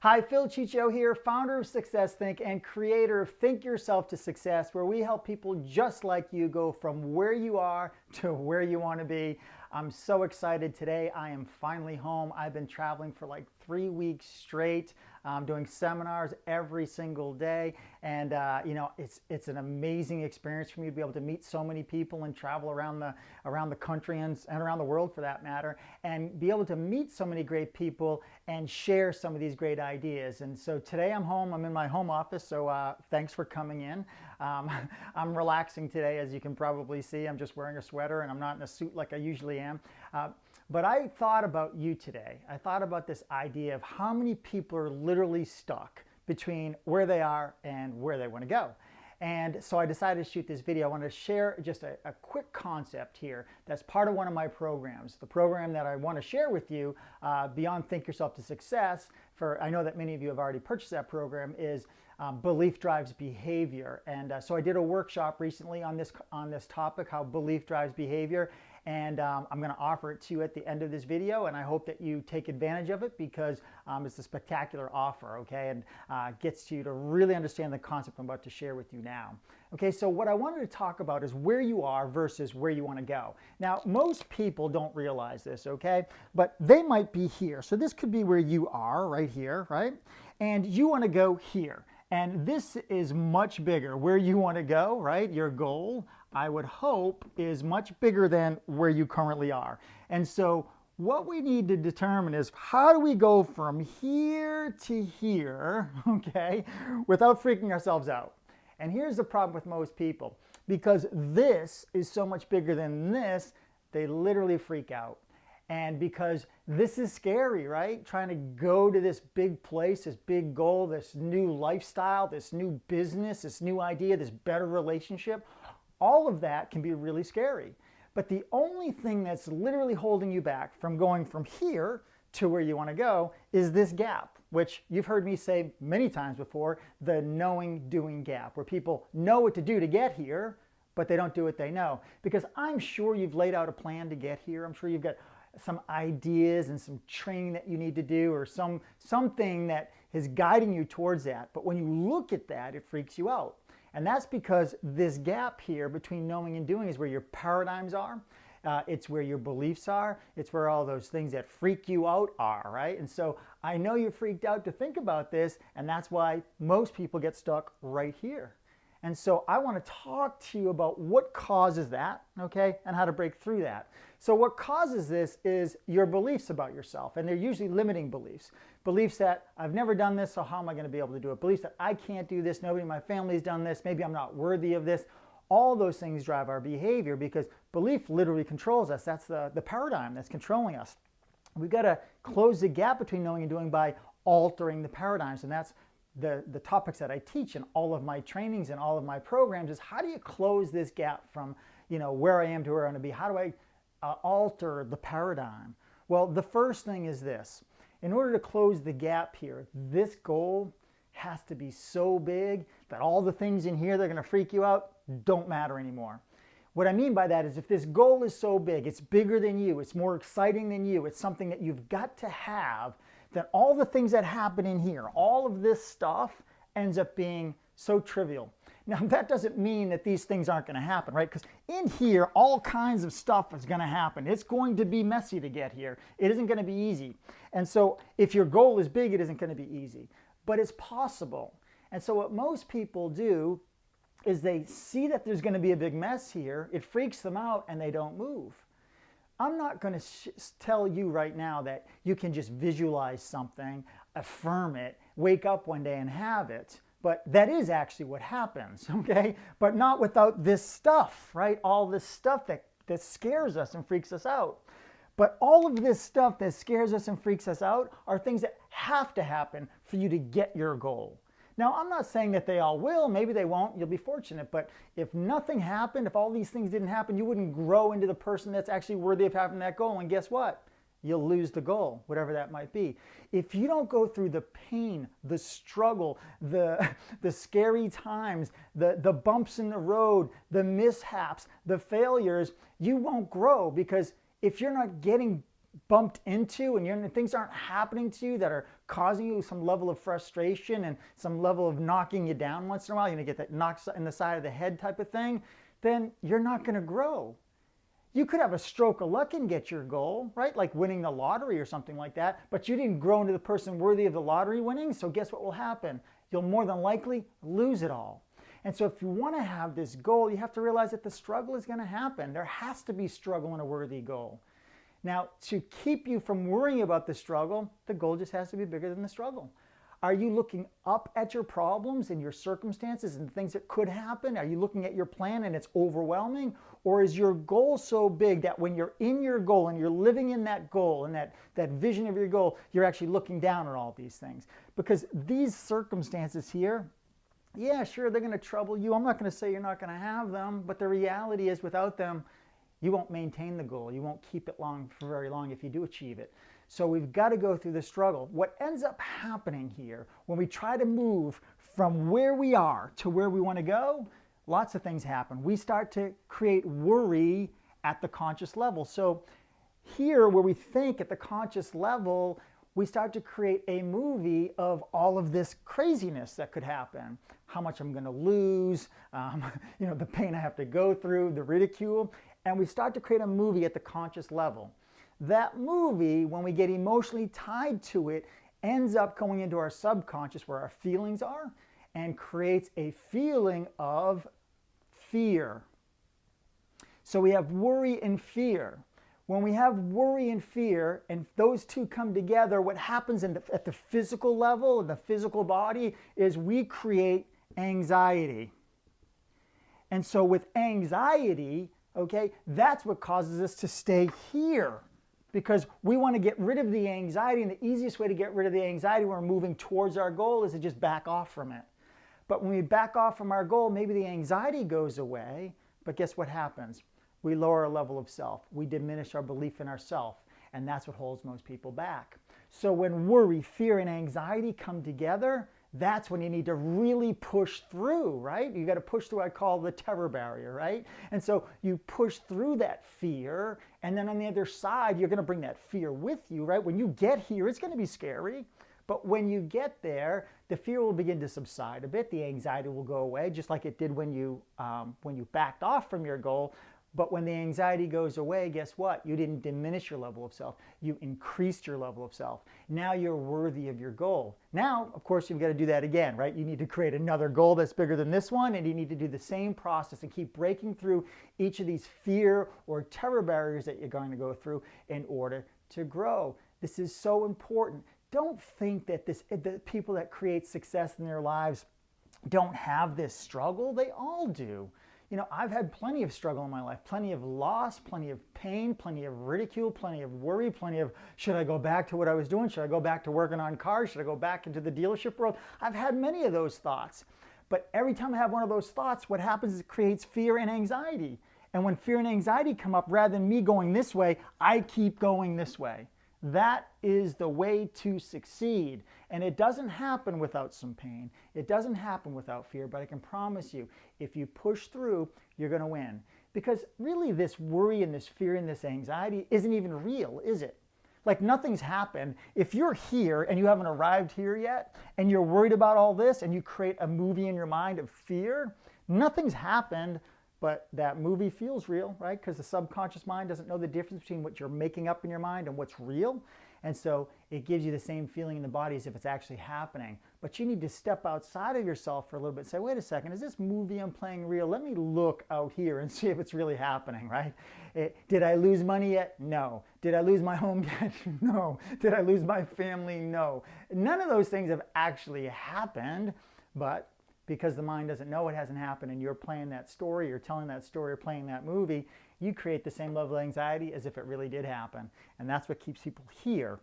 Hi, Phil Chicho here, founder of Success Think and creator of Think Yourself to Success, where we help people just like you go from where you are to where you want to be. I'm so excited today. I am finally home. I've been traveling for like 3 weeks straight, doing seminars every single day, and it's an amazing experience for me to be able to meet so many people and travel around the country and around the world for that matter, and be able to meet so many great people and share some of these great ideas. And so today I'm home. I'm in my home office. So thanks for coming in. I'm relaxing today, as you can probably see. I'm just wearing a sweater and I'm not in a suit like I usually am. But I thought about you today. I thought about this idea of how many people are literally stuck between where they are and where they want to go. And so I decided to shoot this video. I want to share just a quick concept here that's part of one of my programs. The program that I want to share with you, Beyond Think Yourself to Success, I know that many of you have already purchased that program, is Belief Drives Behavior. And so I did a workshop recently on this topic, how belief drives behavior. And I'm going to offer it to you at the end of this video, and I hope that you take advantage of it because it's a spectacular offer, okay, and gets you to really understand the concept I'm about to share with you now. Okay, so what I wanted to talk about is where you are versus where you want to go. Now, most people don't realize this, okay, but they might be here. So this could be where you are, right here, right, and you want to go here. And this is much bigger. Where you want to go, right? Your goal, I would hope, is much bigger than where you currently are. And so what we need to determine is how do we go from here to here, okay, without freaking ourselves out. And here's the problem with most people. Because this is so much bigger than this, they literally freak out. And because this is scary, right? Trying to go to this big place, this big goal, this new lifestyle, this new business, this new idea, this better relationship, all of that can be really scary. But the only thing that's literally holding you back from going from here to where you want to go is this gap, which you've heard me say many times before, the knowing doing gap, where people know what to do to get here, but they don't do what they know. Because I'm sure you've laid out a plan to get here. I'm sure you've got some ideas and some training that you need to do, or something that is guiding you towards that. But when you look at that, it freaks you out. And that's because this gap here between knowing and doing is where your paradigms are. It's where your beliefs are. It's where all those things that freak you out are, right? And so I know you're freaked out to think about this, and that's why most people get stuck right here. And so I want to talk to you about what causes that, okay, and how to break through that. So what causes this is your beliefs about yourself, and they're usually limiting beliefs. Beliefs that I've never done this, so how am I going to be able to do it? Beliefs that I can't do this, nobody in my family's done this, maybe I'm not worthy of this. All those things drive our behavior because belief literally controls us. That's the paradigm that's controlling us. We've got to close the gap between knowing and doing by altering the paradigms, and that's the topics that I teach in all of my trainings and all of my programs is how do you close this gap from where I am to where I want to be? How do I alter the paradigm? Well, the first thing is this. In order to close the gap here, this goal has to be so big that all the things in here that are going to freak you out don't matter anymore. What I mean by that is if this goal is so big, it's bigger than you, it's more exciting than you, it's something that you've got to have, then all the things that happen in here, all of this stuff ends up being so trivial. Now, that doesn't mean that these things aren't going to happen, right? Because in here, all kinds of stuff is going to happen. It's going to be messy to get here. It isn't going to be easy. And so if your goal is big, it isn't going to be easy. But it's possible. And so what most people do is they see that there's going to be a big mess here. It freaks them out and they don't move. I'm not going to tell you right now that you can just visualize something, affirm it, wake up one day and have it. But that is actually what happens, okay? But not without this stuff, right? All this stuff that scares us and freaks us out. But all of this stuff that scares us and freaks us out are things that have to happen for you to get your goal. Now, I'm not saying that they all will. Maybe they won't. You'll be fortunate. But if nothing happened, if all these things didn't happen, you wouldn't grow into the person that's actually worthy of having that goal. And guess what? You'll lose the goal, whatever that might be. If you don't go through the pain, the struggle, the scary times, the bumps in the road, the mishaps, the failures, you won't grow. Because if you're not getting bumped into and things aren't happening to you that are causing you some level of frustration and some level of knocking you down once in a while, you're going to get that knock in the side of the head type of thing, then you're not going to grow. You could have a stroke of luck and get your goal, right? Like winning the lottery or something like that, but you didn't grow into the person worthy of the lottery winning, so guess what will happen? You'll more than likely lose it all. And so if you want to have this goal, you have to realize that the struggle is going to happen. There has to be struggle in a worthy goal. Now, to keep you from worrying about the struggle, the goal just has to be bigger than the struggle. Are you looking up at your problems and your circumstances and things that could happen? Are you looking at your plan and it's overwhelming? Or is your goal so big that when you're in your goal and you're living in that goal and that vision of your goal, you're actually looking down on all these things? Because these circumstances here, yeah, sure, they're going to trouble you. I'm not going to say you're not going to have them, but the reality is without them, you won't maintain the goal. You won't keep it for very long if you do achieve it. So we've got to go through the struggle. What ends up happening here when we try to move from where we are to where we want to go, lots of things happen. We start to create worry at the conscious level. So here where we think at the conscious level, we start to create a movie of all of this craziness that could happen. How much I'm going to lose, the pain I have to go through, the ridicule. And we start to create a movie at the conscious level. That movie, when we get emotionally tied to it, ends up going into our subconscious where our feelings are and creates a feeling of fear. So we have worry and fear. When we have worry and fear, and those two come together, what happens at the physical level, in the physical body, is we create anxiety. And so with anxiety, okay, that's what causes us to stay here. Because we want to get rid of the anxiety, and the easiest way to get rid of the anxiety when we're moving towards our goal is to just back off from it. But when we back off from our goal, maybe the anxiety goes away, but guess what happens? We lower our level of self. We diminish our belief in ourself, and that's what holds most people back. So when worry, fear, and anxiety come together, that's when you need to really push through, right? You got to push through what I call the terror barrier, right? And so you push through that fear, and then on the other side, you're going to bring that fear with you, right? When you get here, it's going to be scary. But when you get there, the fear will begin to subside a bit. The anxiety will go away, just like it did when you backed off from your goal. But when the anxiety goes away, guess what? You didn't diminish your level of self. You increased your level of self. Now you're worthy of your goal. Now, of course, you've got to do that again, right? You need to create another goal that's bigger than this one, and you need to do the same process and keep breaking through each of these fear or terror barriers that you're going to go through in order to grow. This is so important. Don't think that the people that create success in their lives don't have this struggle. They all do. I've had plenty of struggle in my life, plenty of loss, plenty of pain, plenty of ridicule, plenty of worry, plenty of, should I go back to what I was doing? Should I go back to working on cars? Should I go back into the dealership world? I've had many of those thoughts. But every time I have one of those thoughts, what happens is it creates fear and anxiety. And when fear and anxiety come up, rather than me going this way, I keep going this way. That is the way to succeed. And it doesn't happen without some pain. It doesn't happen without fear, but I can promise you, if you push through, you're going to win. Because really this worry and this fear and this anxiety isn't even real, is it? Like nothing's happened. If you're here and you haven't arrived here yet, and you're worried about all this, and you create a movie in your mind of fear, nothing's happened. But that movie feels real, right? Because the subconscious mind doesn't know the difference between what you're making up in your mind and what's real. And so it gives you the same feeling in the body as if it's actually happening. But you need to step outside of yourself for a little bit and say, wait a second, is this movie I'm playing real? Let me look out here and see if it's really happening, right? Did I lose money yet? No. Did I lose my home yet? No. Did I lose my family? No. None of those things have actually happened, but because the mind doesn't know it hasn't happened and you're playing that story, you're telling that story, or playing that movie, you create the same level of anxiety as if it really did happen. And that's what keeps people here.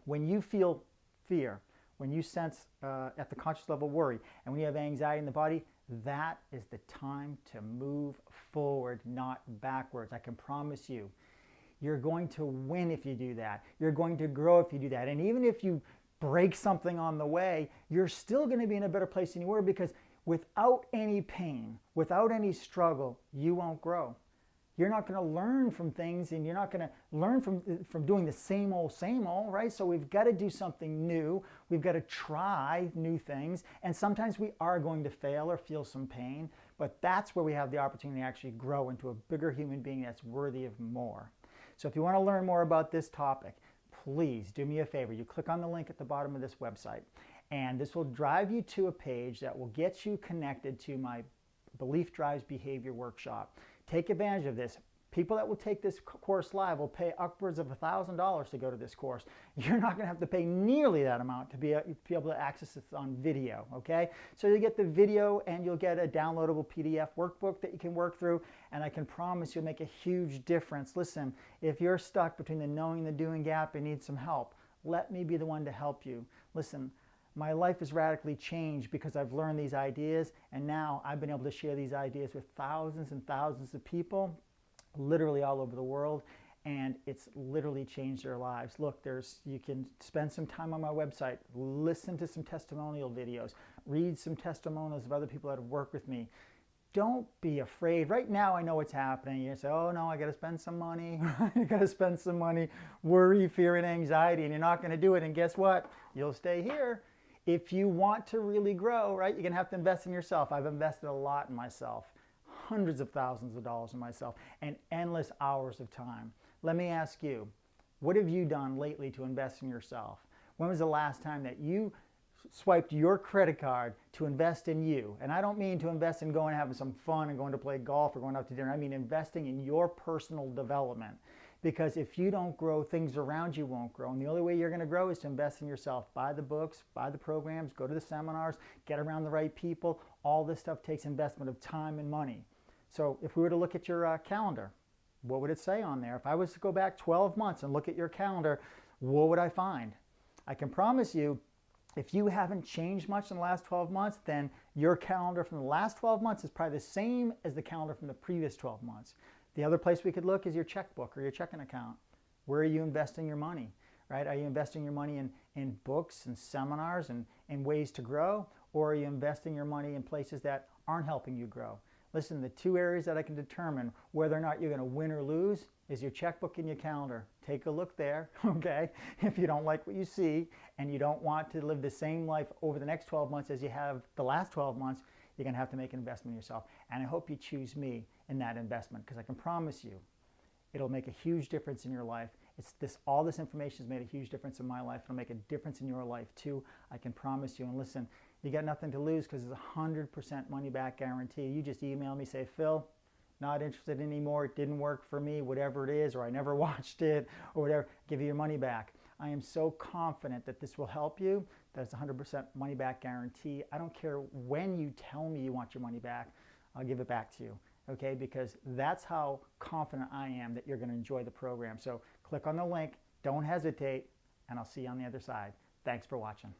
When you feel fear, when you sense at the conscious level worry, and when you have anxiety in the body, that is the time to move forward, not backwards. I can promise you, you're going to win if you do that. You're going to grow if you do that. And even if you break something on the way, you're still going to be in a better place than you were, because without any pain, without any struggle, you won't grow. you're not going to learn from things, and you're not going to learn from doing the same old, right? So we've got to do something new. We've got to try new things. And sometimes we are going to fail or feel some pain, but that's where we have the opportunity to actually grow into a bigger human being that's worthy of more. So if you want to learn more about this topic, please do me a favor. You click on the link at the bottom of this website, and this will drive you to a page that will get you connected to my Belief Drives Behavior workshop. Take advantage of this. People that will take this course live will pay upwards of $1,000 to go to this course. You're not going to have to pay nearly that amount to be able to access this on video, okay? So you get the video, and you'll get a downloadable PDF workbook that you can work through, and I can promise you'll make a huge difference. Listen, if you're stuck between the knowing and the doing gap and need some help, let me be the one to help you. Listen, my life has radically changed because I've learned these ideas, and now I've been able to share these ideas with thousands and thousands of people, literally all over the world, and it's literally changed their lives. Look, you can spend some time on my website, listen to some testimonial videos, read some testimonials of other people that have worked with me. Don't be afraid. Right now, I know what's happening. You say, oh no, I got to spend some money. You got to spend some money, worry, fear, and anxiety, and you're not going to do it. And guess what? You'll stay here. If you want to really grow, right, you're going to have to invest in yourself. I've invested a lot in myself, hundreds of thousands of dollars in myself, and endless hours of time. Let me ask you, what have you done lately to invest in yourself? When was the last time that you swiped your credit card to invest in you? And I don't mean to invest in going and having some fun and going to play golf or going out to dinner. I mean investing in your personal development. Because if you don't grow, things around you won't grow. And the only way you're going to grow is to invest in yourself. Buy the books, buy the programs, go to the seminars, get around the right people. All this stuff takes investment of time and money. So if we were to look at your calendar, what would it say on there? If I was to go back 12 months and look at your calendar, what would I find? I can promise you, if you haven't changed much in the last 12 months, then your calendar from the last 12 months is probably the same as the calendar from the previous 12 months. The other place we could look is your checkbook or your checking account. Where are you investing your money, right? Are you investing your money in books and seminars and ways to grow? Or are you investing your money in places that aren't helping you grow? Listen, the two areas that I can determine whether or not you're going to win or lose is your checkbook and your calendar. Take a look there, okay? If you don't like what you see and you don't want to live the same life over the next 12 months as you have the last 12 months, you're going to have to make an investment in yourself. And I hope you choose me in that investment, because I can promise you it'll make a huge difference in your life. All this information has made a huge difference in my life. It'll make a difference in your life too. I can promise you. And listen, you got nothing to lose, because it's a 100% money back guarantee. You just email me, say, Phil, not interested anymore, it didn't work for me, whatever it is, or I never watched it, or whatever, give you your money back. I am so confident that this will help you, that it's a 100% money back guarantee. I don't care when you tell me you want your money back, I'll give it back to you, okay? Because that's how confident I am that you're going to enjoy the program. So click on the link, don't hesitate, and I'll see you on the other side. Thanks for watching.